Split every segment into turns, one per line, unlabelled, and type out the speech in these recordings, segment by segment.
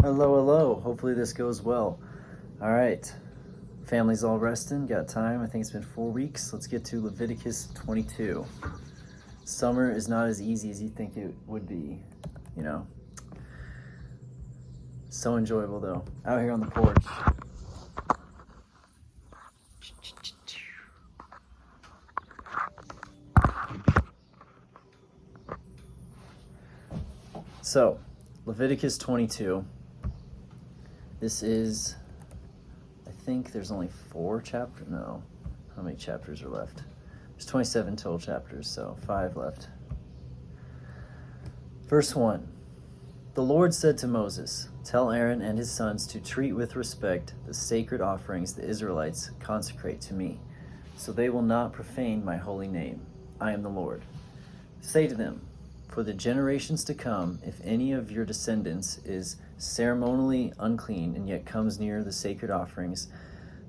Hello, hello. Hopefully this goes well. All right. Family's all resting. Got time. I think it's been 4 weeks. Let's get to Leviticus 22. Summer is not as easy as you think it would be, you know. So enjoyable though. Out here on the porch. So, Leviticus 22. This is, I think there's only 4 chapters. No. How many chapters are left? There's 27 total chapters, so 5 left. Verse 1. The Lord said to Moses, "Tell Aaron and his sons to treat with respect the sacred offerings the Israelites consecrate to me, so they will not profane my holy name. I am the Lord. Say to them, for the generations to come, if any of your descendants is ceremonially unclean and yet comes near the sacred offerings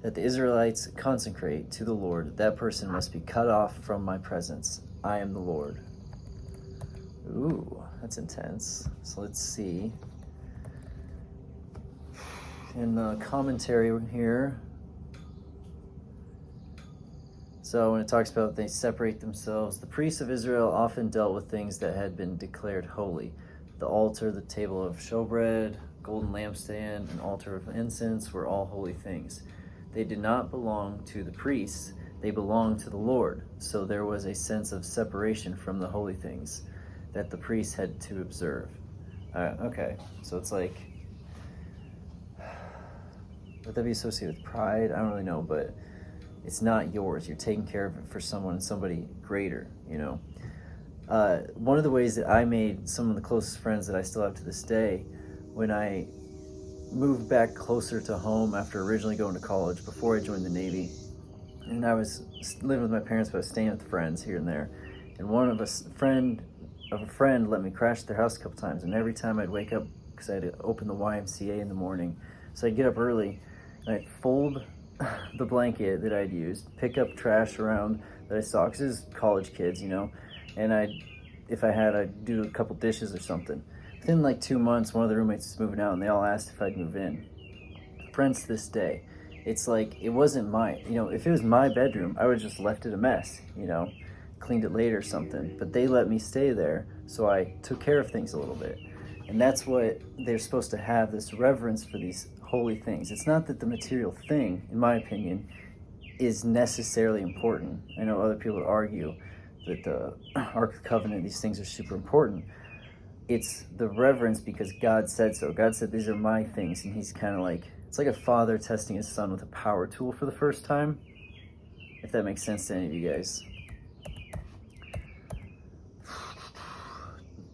that the Israelites consecrate to the Lord, that person must be cut off from my presence. I am the Lord." Ooh, that's intense. So let's see. In the commentary here, so when it talks about they separate themselves, the priests of Israel often dealt with things that had been declared holy. The altar, the table of showbread, golden lampstand, and altar of incense were all holy things. They did not belong to the priests, they belonged to the Lord. So there was a sense of separation from the holy things that the priests had to observe. Okay, so it's like, would that be associated with pride? I don't really know, but it's not yours. You're taking care of it for somebody greater, you know. One of the ways that I made some of the closest friends that I still have to this day, when I moved back closer to home after originally going to college, before I joined the Navy, and I was living with my parents, but I was staying with friends here and there. And one of a friend let me crash at their house a couple times, and every time I'd wake up, because I had to open the YMCA in the morning, so I'd get up early and I'd fold the blanket that I'd used, pick up trash around that I saw, because it was college kids, you know, and I'd do a couple dishes or something. Within like 2 months, one of the roommates was moving out, and they all asked if I'd move in. Friends to this day. It's like, it wasn't if it was my bedroom, I would have just left it a mess, you know, cleaned it later or something. But they let me stay there, so I took care of things a little bit. And that's what they're supposed to have, this reverence for these holy things. It's not that the material thing, in my opinion, is necessarily important. I know other people would argue that the Ark of the Covenant, these things are super important. It's the reverence because God said so. God said, these are my things. And he's kind of like, it's like a father testing his son with a power tool for the first time. If that makes sense to any of you guys.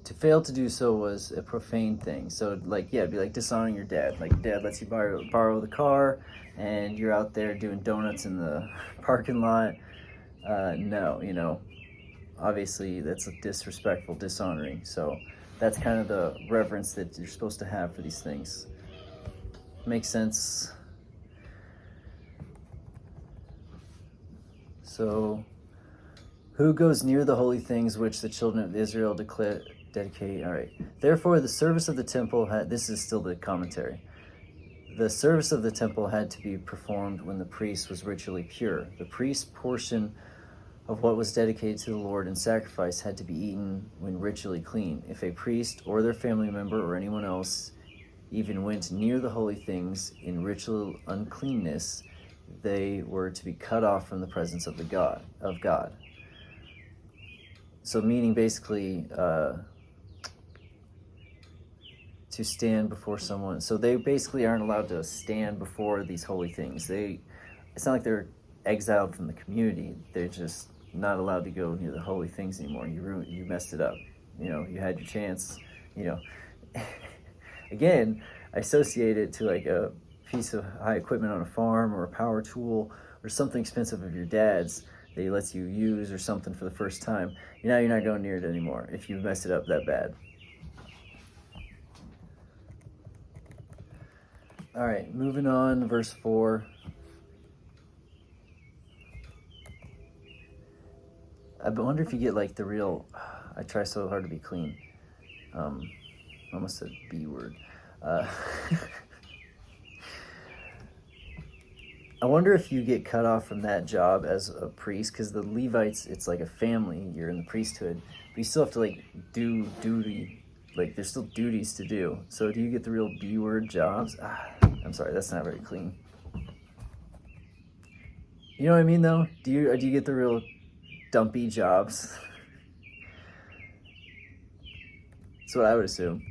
To fail to do so was a profane thing. So like, yeah, it'd be like dishonoring your dad. Like, dad lets you borrow the car and you're out there doing donuts in the parking lot. No, you know, obviously that's a disrespectful, dishonoring. So that's kind of the reverence that you're supposed to have for these things. Makes sense. So, who goes near the holy things which the children of Israel dedicate? All right. Therefore, the service of the temple this is still the commentary. The service of the temple had to be performed when the priest was ritually pure. The priest's portion of what was dedicated to the Lord in sacrifice had to be eaten when ritually clean. If a priest or their family member or anyone else even went near the holy things in ritual uncleanness, they were to be cut off from the presence of God. So meaning basically to stand before someone. So they basically aren't allowed to stand before these holy things. It's not like they're exiled from the community. They're just not allowed to go near the holy things anymore. You messed it up. You know, you had your chance. You know, again, I associate it to like a piece of high equipment on a farm or a power tool or something expensive of your dad's that he lets you use or something for the first time. You're not going near it anymore if you mess it up that bad. All right, moving on, verse 4. I wonder if you get like the real, I try so hard to be clean. I almost said B word. Uh, I wonder if you get cut off from that job as a priest, because the Levites, it's like a family. You're in the priesthood, but you still have to like do duty. Like there's still duties to do. So do you get the real B word jobs? I'm sorry, that's not very clean. You know what I mean, though? Do you get the real dumpy jobs? That's what I would assume.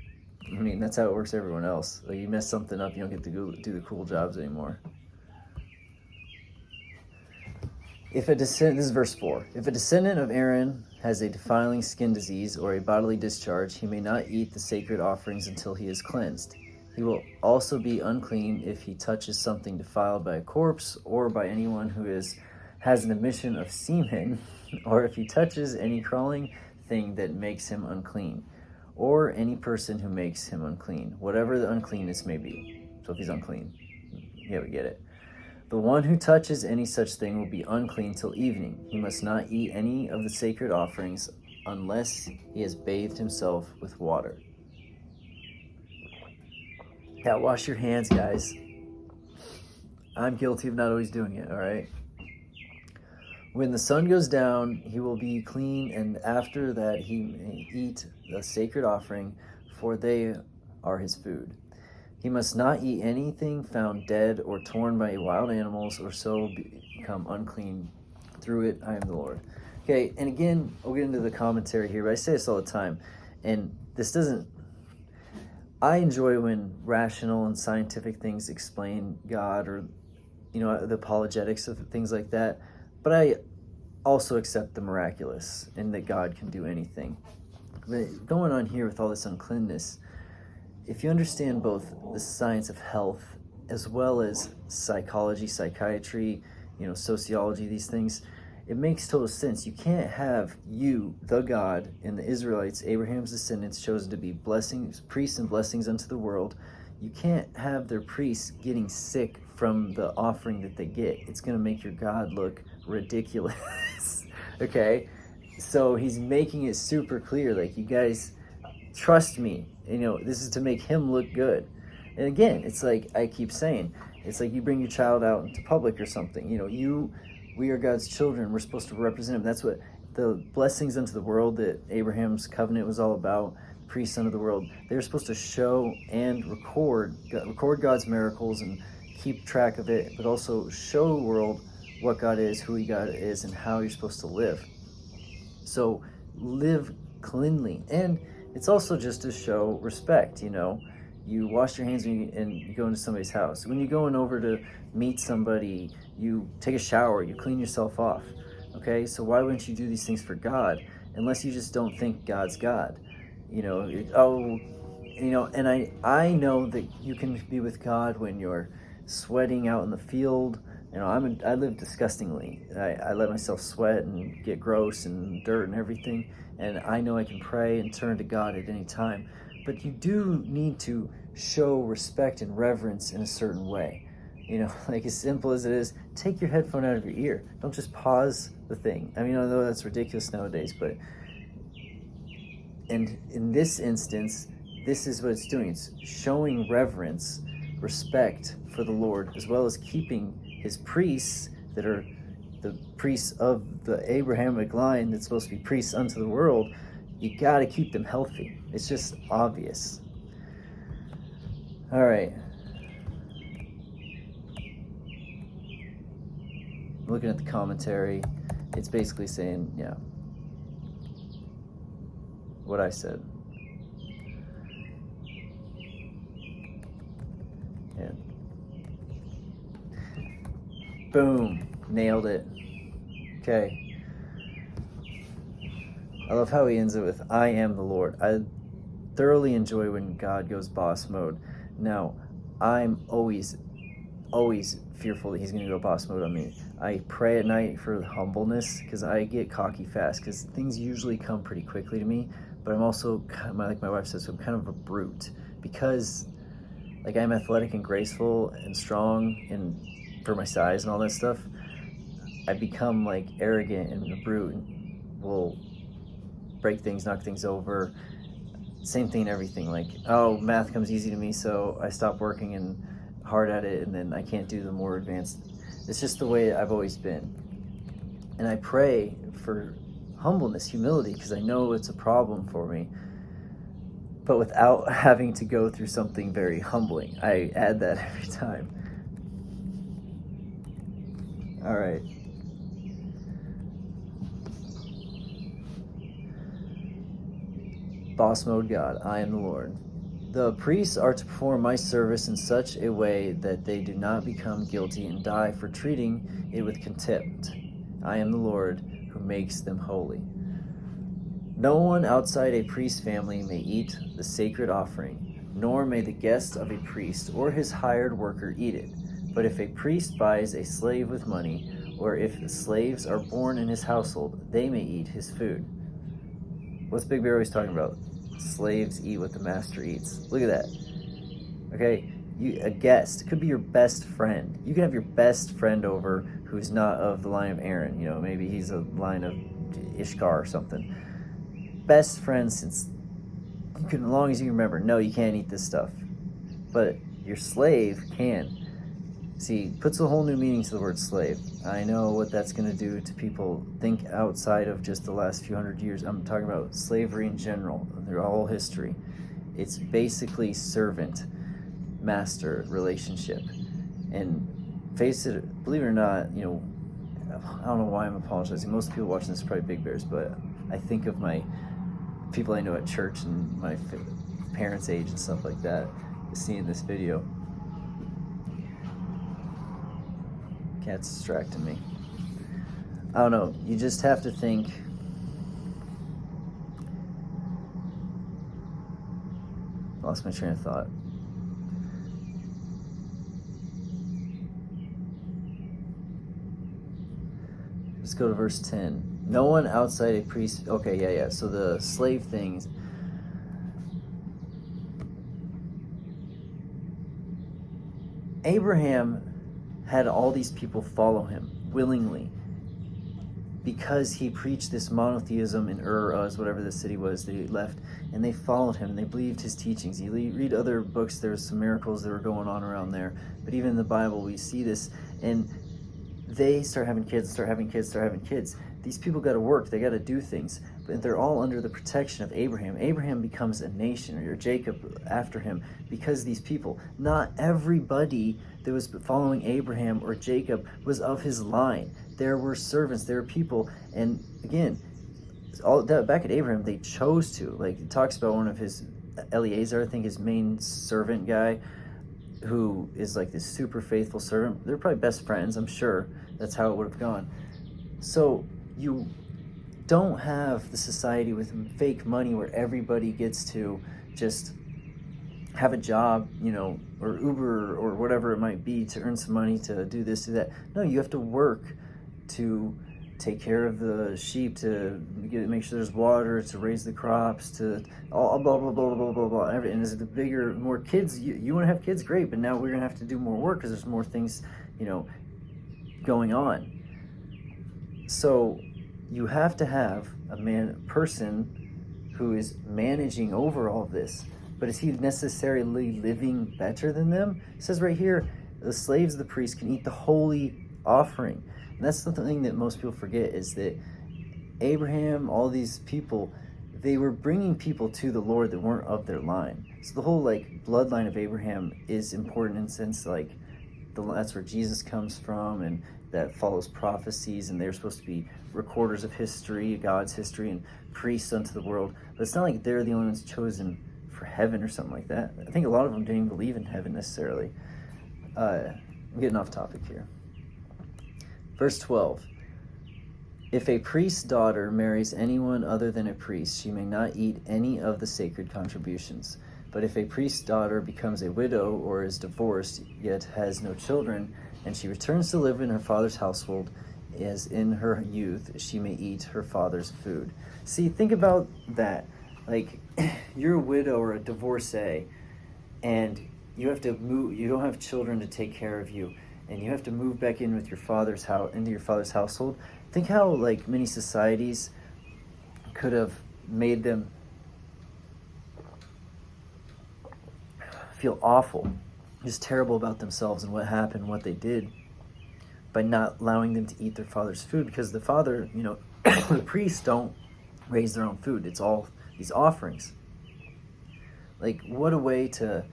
I mean, that's how it works for everyone else. Like you mess something up, you don't get to go do the cool jobs anymore. This is verse 4. If a descendant of Aaron has a defiling skin disease or a bodily discharge, he may not eat the sacred offerings until he is cleansed. He will also be unclean if he touches something defiled by a corpse or by anyone who has an emission of semen, or if he touches any crawling thing that makes him unclean, or any person who makes him unclean, whatever the uncleanness may be. So if he's unclean, yeah, we get it. The one who touches any such thing will be unclean till evening. He must not eat any of the sacred offerings unless he has bathed himself with water. Yeah, wash your hands, guys. I'm guilty of not always doing it, all right? When the sun goes down, he will be clean, and after that he may eat the sacred offering, for they are his food. He must not eat anything found dead or torn by wild animals, or so become unclean. Through it, I am the Lord. Okay, and again, we'll get into the commentary here, but I say this all the time, and this doesn't... I enjoy when rational and scientific things explain God, or, the apologetics of things like that, but I also accept the miraculous and that God can do anything. But going on here with all this uncleanness, if you understand both the science of health as well as psychology, psychiatry, sociology, these things, it makes total sense. You can't have you, the God, and the Israelites, Abraham's descendants, chosen to be priests and blessings unto the world. You can't have their priests getting sick from the offering that they get. It's going to make your God look ridiculous. Okay? So he's making it super clear, like, you guys, trust me. This is to make him look good. And again, it's like I keep saying, it's like you bring your child out into public or something. We are God's children. We're supposed to represent him. That's what the blessings unto the world that Abraham's covenant was all about, priests unto the world. They're supposed to show and record God's miracles and keep track of it, but also show the world what God is, who God is, and how you're supposed to live. So live cleanly. And it's also just to show respect. You wash your hands and you go into somebody's house. When you're going over to meet somebody, you take a shower, you clean yourself off. Okay, so why wouldn't you do these things for God, unless you just don't think God's God? And I know that you can be with God when you're sweating out in the field. I live disgustingly. I let myself sweat and get gross and dirt and everything, and I know I can pray and turn to God at any time. But you do need to show respect and reverence in a certain way. Like as simple as it is, take your headphone out of your ear. Don't just pause the thing. I know that's ridiculous nowadays, but and in this instance, this is what it's doing. It's showing reverence, respect for the Lord, as well as keeping his priests that are the priests of the Abrahamic line that's supposed to be priests unto the world. You got to keep them healthy. It's just obvious. All right. Looking at the commentary, it's basically saying, yeah, what I said. Yeah. Boom. Nailed it. Okay. I love how he ends it with, I am the Lord. I thoroughly enjoy when God goes boss mode. Now, I'm always fearful that he's going to go boss mode on me. I pray at night for humbleness, because I get cocky fast, because things usually come pretty quickly to me, but I'm also, like my wife says, I'm kind of a brute, because like I'm athletic and graceful and strong and for my size and all that stuff. I become like arrogant and a brute and will break things, knock things over. same thing in everything. Like, oh, math comes easy to me, so I stop working and hard at it, and then I can't do the more advanced. It's just the way I've always been. And I pray for humbleness, humility, because I know it's a problem for me, but without having to go through something very humbling. I add that every time. All right. Boss mode God, I am the Lord. The priests are to perform my service in such a way that they do not become guilty and die for treating it with contempt. I am the Lord who makes them holy. No one outside a priest's family may eat the sacred offering, nor may the guest of a priest or his hired worker eat it. But if a priest buys a slave with money, or if the slaves are born in his household, they may eat his food. What's Big Bear always talking about? Slaves eat what the master eats. Look at that. Okay, a guest, it could be your best friend. You can have your best friend over who's not of the line of Aaron. You know, maybe he's a line of Ishkar or something. Best friend since you can, as long as you remember. No, you can't eat this stuff. But your slave can. See, puts a whole new meaning to the word slave. I know what that's going to do to people. Think outside of just the last few hundred years. I'm talking about slavery in general, their whole history. It's basically servant-master relationship. And face it, believe it or not, you know, I don't know why I'm apologizing. Most people watching this are probably Big Bears, but I think of my people I know at church and my parents' age and stuff like that, seeing this video. Cat's distracting me. I don't know. You just have to think. Lost my train of thought. Let's go to verse 10. No one outside a priest. Okay, yeah. So the slave things. Abraham had all these people follow him willingly because he preached this monotheism in Ur-Uz, whatever the city was they left, and they followed him and they believed his teachings. You read other books, there's some miracles that were going on around there, but even in the Bible we see this, and they start having kids. These people got to work, they got to do things, but they're all under the protection of Abraham. Abraham becomes a nation, or Jacob after him, because these people, not everybody that was following Abraham or Jacob was of his line. There were servants, there were people, and again, all that back at Abraham, they chose to. Like, it talks about one of his, Eliezer, I think his main servant guy, who is like this super faithful servant. They're probably best friends, I'm sure. That's how it would have gone. So you don't have the society with fake money where everybody gets to just have a job, you know, or Uber or whatever it might be to earn some money to do this, do that. No, you have to work to take care of the sheep, to make sure there's water, to raise the crops, to all blah, blah, blah, blah, blah, blah. And as the bigger, more kids, you want to have kids, great, but now we're going to have to do more work because there's more things, you know, going on. So you have to have a person who is managing over all of this. But is he necessarily living better than them? It says right here, the slaves of the priest can eat the holy offering. And that's the thing that most people forget, is that Abraham, all these people, they were bringing people to the Lord that weren't of their line. So the whole like bloodline of Abraham is important in the sense like that's where Jesus comes from, and that follows prophecies, and they're supposed to be recorders of history, God's history, and priests unto the world. But it's not like they're the only ones chosen for heaven or something like that. I think a lot of them didn't even believe in heaven necessarily. I'm getting off topic here. Verse 12. If a priest's daughter marries anyone other than a priest, she may not eat any of the sacred contributions. But if a priest's daughter becomes a widow or is divorced, yet has no children, and she returns to live in her father's household as in her youth, she may eat her father's food. See, think about that. Like, you're a widow or a divorcee, and you have to move, you don't have children to take care of you, and you have to move back in with your father's house, into your father's household. Think how like many societies could have made them feel awful, just terrible about themselves and what happened, what they did, by not allowing them to eat their father's food, because the father, the priests don't raise their own food. It's all these offerings. Like, what a way to,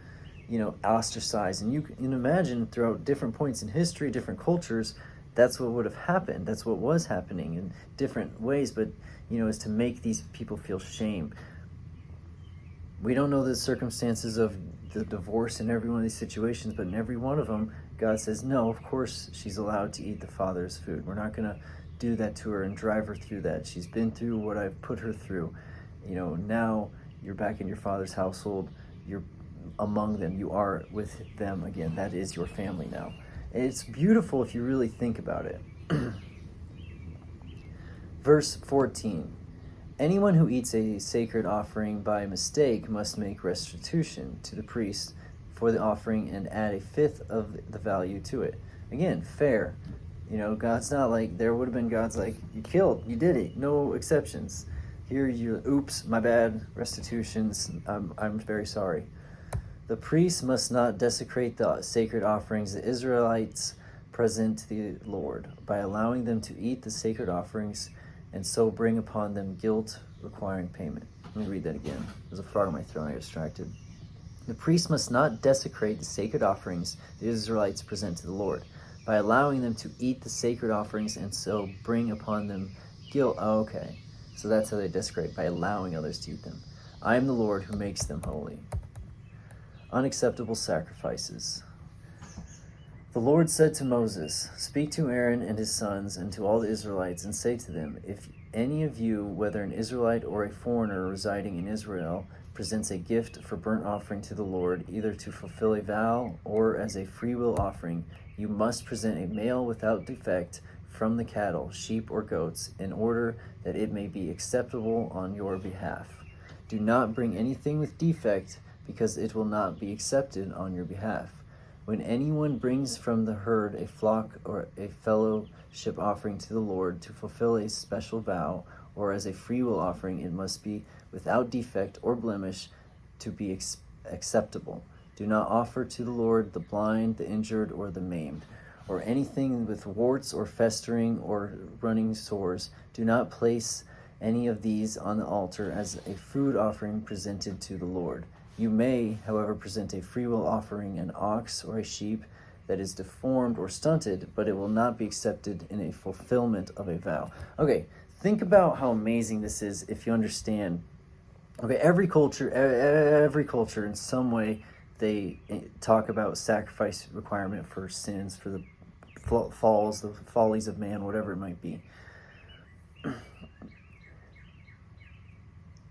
ostracize. And you can imagine throughout different points in history, different cultures, that's what would have happened. That's what was happening in different ways, but, is to make these people feel shame. We don't know the circumstances of the divorce in every one of these situations, but in every one of them, God says, no, of course she's allowed to eat the father's food. We're not going to do that to her and drive her through that. She's been through what I've put her through. Now you're back in your father's household. You're among them. You are with them again. That is your family now. And it's beautiful if you really think about it. Verse 14. Anyone who eats a sacred offering by mistake must make restitution to the priest for the offering and add a fifth of the value to it. Again, fair. God's not like, there would have been God's like, you killed, you did it, no exceptions. Here you, oops, my bad, restitutions, I'm very sorry. The priest must not desecrate the sacred offerings the Israelites present to the Lord by allowing them to eat the sacred offerings and so bring upon them guilt requiring payment. Let me read that again. There's a frog in my throat, I got distracted. The priest must not desecrate the sacred offerings the Israelites present to the Lord by allowing them to eat the sacred offerings and so bring upon them guilt. Oh, okay. So that's how they desecrate, by allowing others to eat them. I am the Lord who makes them holy. Unacceptable sacrifices. The Lord said to Moses, speak to Aaron and his sons and to all the Israelites and say to them, if any of you, whether an Israelite or a foreigner residing in Israel, presents a gift for burnt offering to the Lord, either to fulfill a vow or as a freewill offering, you must present a male without defect from the cattle, sheep, or goats, in order that it may be acceptable on your behalf. Do not bring anything with defect, because it will not be accepted on your behalf. When anyone brings from the herd a flock or a fellowship offering to the Lord to fulfill a special vow, or as a freewill offering, it must be without defect or blemish to be acceptable. Do not offer to the Lord the blind, the injured, or the maimed, or anything with warts or festering or running sores. Do not place any of these on the altar as a food offering presented to the Lord. You may, however, present a freewill offering, an ox or a sheep that is deformed or stunted, but it will not be accepted in a fulfillment of a vow. Okay, think about how amazing this is if you understand. Okay, every culture in some way, they talk about sacrifice requirement for sins, for the falls, the follies of man, whatever it might be.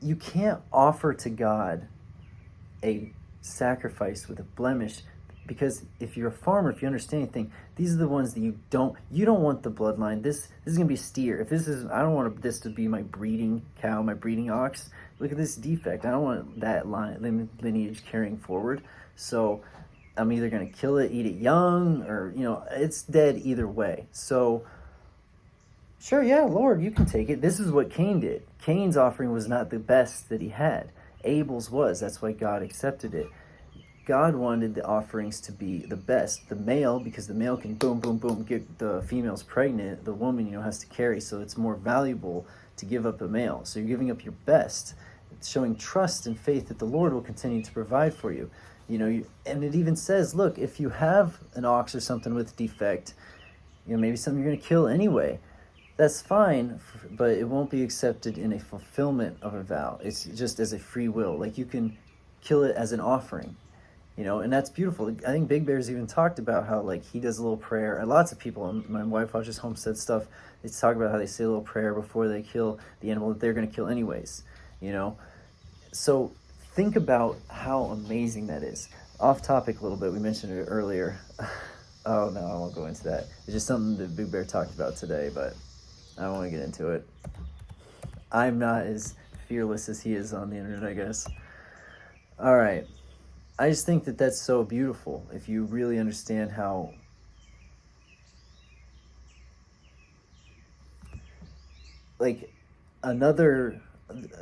You can't offer to God a sacrifice with a blemish, because if you're a farmer, if you understand anything, these are the ones that you don't want the bloodline. This is gonna be a steer. If this is, I don't want this to be my breeding cow, my breeding ox. Look at this defect. I don't want that lineage carrying forward. So I'm either gonna kill it, eat it young, or it's dead either way. So sure, yeah, Lord, you can take it. This is what Cain did. Cain's offering was not the best that he had. Abel's was. That's why God accepted it. God wanted the offerings to be the best. The male, because the male can boom, boom, boom, get the females pregnant. The woman, has to carry, so it's more valuable to give up a male. So you're giving up your best. It's showing trust and faith that the Lord will continue to provide for you. And it even says, look, if you have an ox or something with defect, maybe something you're going to kill anyway, that's fine, but it won't be accepted in a fulfillment of a vow. It's just as a free will. Like, you can kill it as an offering, and that's beautiful. I think Big Bear's even talked about how, like, he does a little prayer. And lots of people, my wife watches Homestead stuff, they talk about how they say a little prayer before they kill the animal that they're going to kill anyways, So think about how amazing that is. Off topic a little bit, we mentioned it earlier. Oh, no, I won't go into that. It's just something that Big Bear talked about today, but I don't want to get into it. I'm not as fearless as he is on the internet, I guess. All right. I just think that that's so beautiful if you really understand how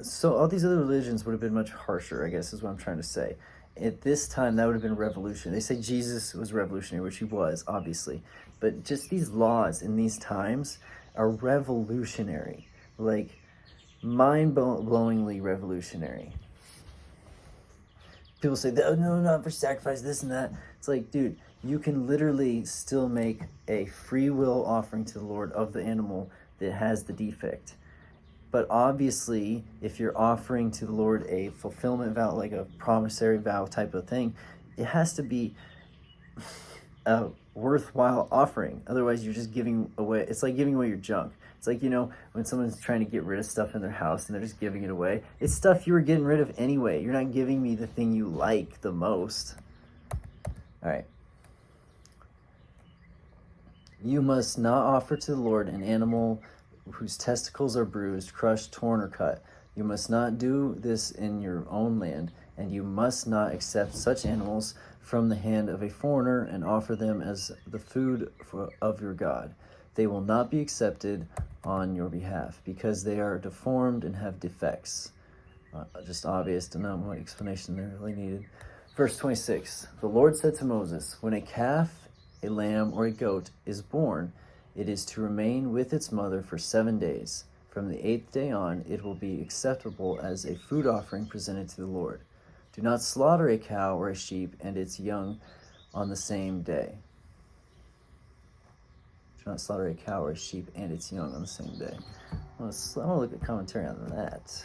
so all these other religions would have been much harsher, I guess is what I'm trying to say. at this time, that would have been revolution. They say Jesus was revolutionary, which he was, obviously. But just these laws in these times are revolutionary. Like, mind-blowingly revolutionary. People say, oh, no, not for sacrifice, this and that. It's like, dude, you can literally still make a free will offering to the Lord of the animal that has the defect. But obviously, if you're offering to the Lord a fulfillment vow, like a promissory vow type of thing, it has to be a worthwhile offering. Otherwise, you're just giving away. It's like giving away your junk. It's like, when someone's trying to get rid of stuff in their house and they're just giving it away. It's stuff you were getting rid of anyway. You're not giving me the thing you like the most. All right. You must not offer to the Lord an animal whose testicles are bruised, crushed, torn, or cut. You must not do this in your own land, and you must not accept such animals from the hand of a foreigner and offer them as the food of your God. They will not be accepted on your behalf, because they are deformed and have defects. Just obvious, not more explanation there really needed. Verse 26, the Lord said to Moses, when a calf, a lamb, or a goat is born, it is to remain with its mother for 7 days. From the 8th day on, it will be acceptable as a food offering presented to the Lord. Do not slaughter a cow or a sheep and its young on the same day. Do not slaughter a cow or a sheep and its young on the same day. I want to look at commentary on that.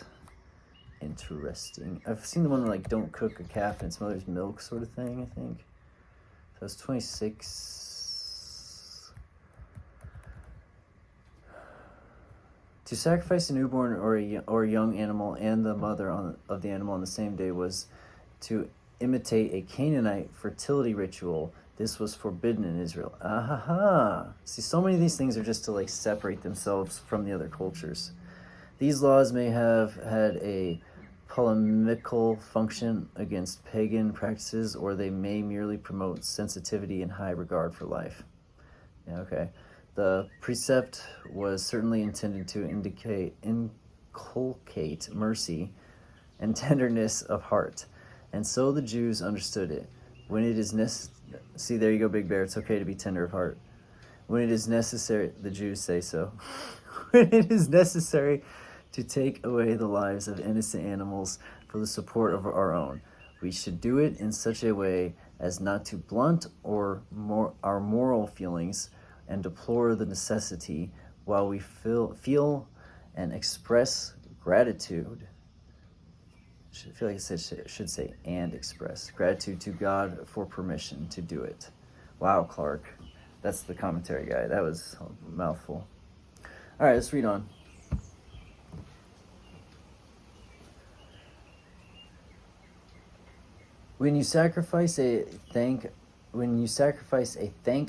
Interesting. I've seen the one like don't cook a calf in its mother's milk sort of thing, I think. So it's 26. To sacrifice a newborn or a young animal and the mother of the animal on the same day was to imitate a Canaanite fertility ritual. This was forbidden in Israel. See, so many of these things are just to separate themselves from the other cultures. These laws may have had a polemical function against pagan practices, or they may merely promote sensitivity and high regard for life. Yeah, okay. The precept was certainly intended to inculcate mercy and tenderness of heart, and so the Jews understood it. When it is see, there you go, Big Bear. It's okay to be tender of heart. When it is necessary, the Jews say so. When it is necessary to take away the lives of innocent animals for the support of our own, we should do it in such a way as not to blunt our moral feelings and deplore the necessity, while we feel and express gratitude. I feel like it should say and express gratitude to God for permission to do it. Wow, Clark. That's the commentary guy. That was a mouthful. All right, let's read on. When you sacrifice a thank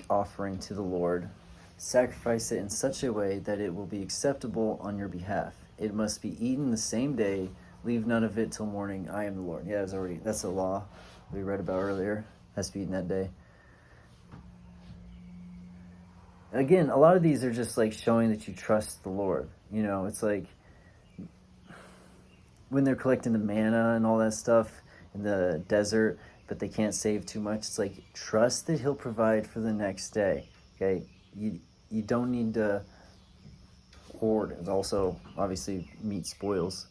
offering to the Lord, sacrifice it in such a way that it will be acceptable on your behalf. It must be eaten the same day. Leave none of it till morning. I am the Lord. Yeah, that's a law we read about earlier. Has to be eaten that day. Again, a lot of these are just showing that you trust the Lord. It's like when they're collecting the manna and all that stuff in the desert, but they can't save too much. It's like, trust that he'll provide for the next day. Okay, you don't need to hoard. It's also obviously meat spoils.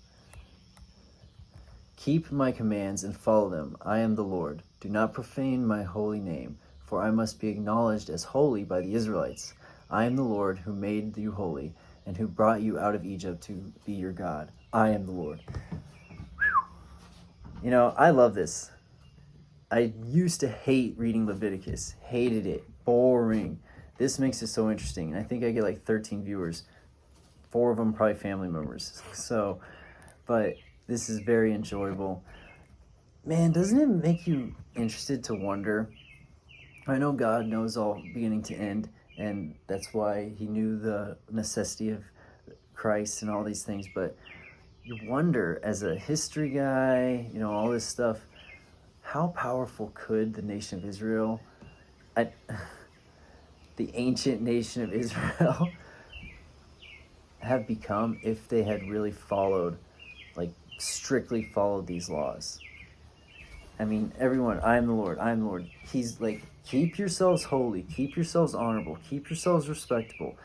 Keep my commands and follow them. I am the Lord. Do not profane my holy name, for I must be acknowledged as holy by the Israelites. I am the Lord who made you holy and who brought you out of Egypt to be your God. I am the Lord. I love this. I used to hate reading Leviticus. Hated it. Boring. This makes it so interesting. And I think I get 13 viewers. 4 of them probably family members. But this is very enjoyable. Man, doesn't it make you interested to wonder? I know God knows all beginning to end, and that's why he knew the necessity of Christ and all these things, but you wonder, as a history guy, all this stuff, how powerful could the nation of Israel, the ancient nation of Israel, have become if they had really strictly followed these laws? I mean, everyone, I am the Lord, I am the Lord. He's like, keep yourselves holy, keep yourselves honorable, keep yourselves respectable.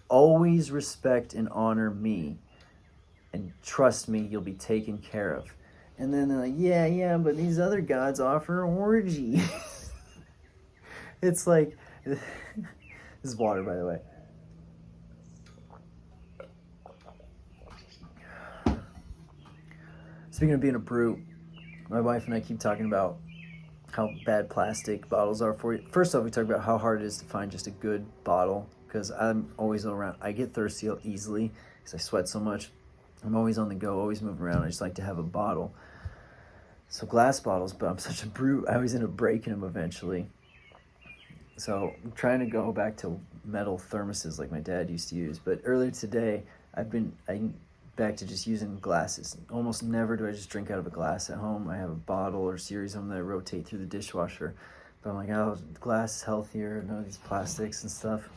Always respect and honor me, and trust me, you'll be taken care of. And then they're like, yeah, but these other gods offer orgies. It's like, this is water, by the way. Speaking of being a brute, my wife and I keep talking about how bad plastic bottles are for you. First off, we talk about how hard it is to find just a good bottle, because I'm always around. I get thirsty easily because I sweat so much. I'm always on the go, always moving around. I just like to have a bottle. So glass bottles, but I'm such a brute. I always end up breaking them eventually. So I'm trying to go back to metal thermoses like my dad used to use. But earlier today, I'm back to just using glasses. Almost never do I just drink out of a glass at home. I have a bottle or series of them that I rotate through the dishwasher. But I'm like, oh, glass is healthier, none of these plastics and stuff.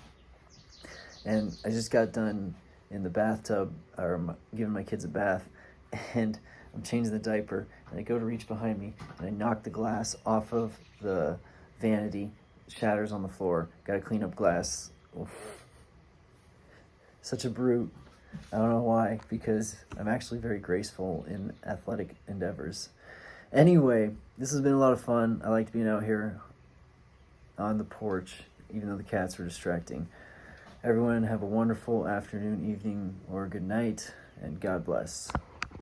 And I just got done in the bathtub, or giving my kids a bath, and I'm changing the diaper, and I go to reach behind me, and I knock the glass off of the vanity, shatters on the floor. Gotta clean up glass. Oof. Such a brute. I don't know why, because I'm actually very graceful in athletic endeavors. Anyway, this has been a lot of fun. I liked being out here on the porch, even though the cats were distracting. Everyone have a wonderful afternoon, evening, or good night, and God bless.